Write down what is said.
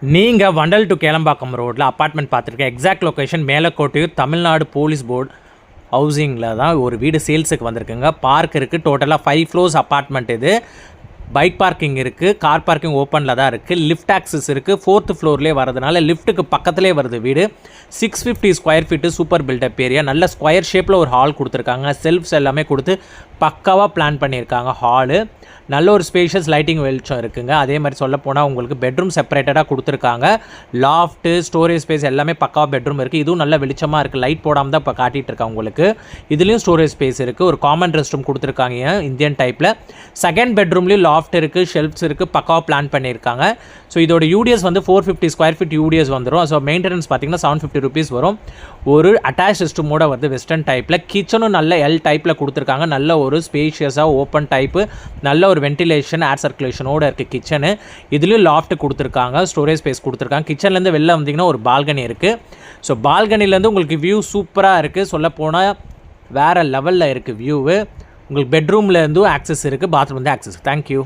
நீங்கள் வண்டல் டு கேளம்பாக்கம் ரோட்டில் அப்பார்ட்மெண்ட் பார்த்துருக்கேன். Exact location Melakottaiyur Tamil Nadu police board ஹவுசிங்கில் தான் ஒரு வீடு சேல்ஸுக்கு வந்திருக்குங்க. பார்க் இருக்குது. டோட்டலாக 5 floors அப்பார்ட்மெண்ட் இது. பைக் பார்க்கிங் இருக்குது, கார் பார்க்கிங் ஓப்பனில் தான் இருக்குது. லிஃப்ட் ஆக்சஸ் இருக்குது. 4th floorலேயே வரதுனால லிஃப்ட்டுக்கு பக்கத்துலேயே வருது வீடு. 650 square feet, super build up area. நல்ல ஸ்கொயர் ஷேப்பில் ஒரு ஹால் கொடுத்துருக்காங்க. செல்ஃப்ஸ் எல்லாமே கொடுத்து பக்காவாக பிளான் பண்ணியிருக்காங்க. ஹாலு நல்ல ஒரு ஸ்பேஷியஸ் லைட்டிங் வெளிச்சம் இருக்குங்க. அதே மாதிரி சொல்ல போனால் உங்களுக்கு பெட்ரூம் செப்பரேட்டடாக கொடுத்துருக்காங்க. லாஃப்ட்டு, ஸ்டோரேஜ் ஸ்பேஸ் எல்லாமே பக்காவாக பெட்ரூம் இருக்குது. இதுவும் நல்ல வெளிச்சமாக இருக்குது. லைட் போடாமல் தான் இப்போ காட்டிகிட்டு இருக்கேன் உங்களுக்கு. இதுலேயும் ஸ்டோரேஜ் ஸ்பேஸ் இருக்குது. ஒரு காமன் ரெஸ்ட் ரூம் கொடுத்துருக்காங்க இந்தியன் டைப்பில். செகண்ட் பெட்ரூம்லேயும் லாஃப்ட் இருக்குது, ஷெல்ஃப்ஸ் இருக்குது, பக்காவாக பிளான் பண்ணியிருக்காங்க. ஸோ இதோட யூடிஎஸ் வந்து 450 ஸ்கொயர் ஃபீட் யூடிஎஸ் வந்துடும். ஸோ மெயின்டெனன்ஸ் பார்த்தீங்கன்னா 750 rupees வரும். ஒரு அட்டாச் ரெஸ்ட்ரூமோட வருது வெஸ்டர்ன் டைப்பில். கிச்சனும் நல்ல எல் டைப்பில் கொடுத்துருக்காங்க. நல்ல ஒரு ஸ்பேஷியஸாக ஓப்பன் டைப்பு, நல்ல ஒரு வென்டிலேஷன், ஏர் சர்க்குலேஷனோடு இருக்குது கிச்சனு. இதுலேயும் லாஃப்ட் கொடுத்துருக்காங்க, ஸ்டோரேஜ் ஸ்பேஸ் கொடுத்துருக்காங்க. கிச்சன்லேருந்து வெளில வந்தீங்கன்னா ஒரு பால்கனி இருக்குது. ஸோ பால்கனிலேருந்து உங்களுக்கு வியூ சூப்பராக இருக்குது. சொல்லப்போனால் வேறு லெவலில் இருக்குது வியூவு. உங்களுக்கு பெட்ரூம்லேருந்தும் ஆக்சஸ் இருக்குது, பாத்ரூம் வந்து ஆக்சஸ். தேங்க்யூ.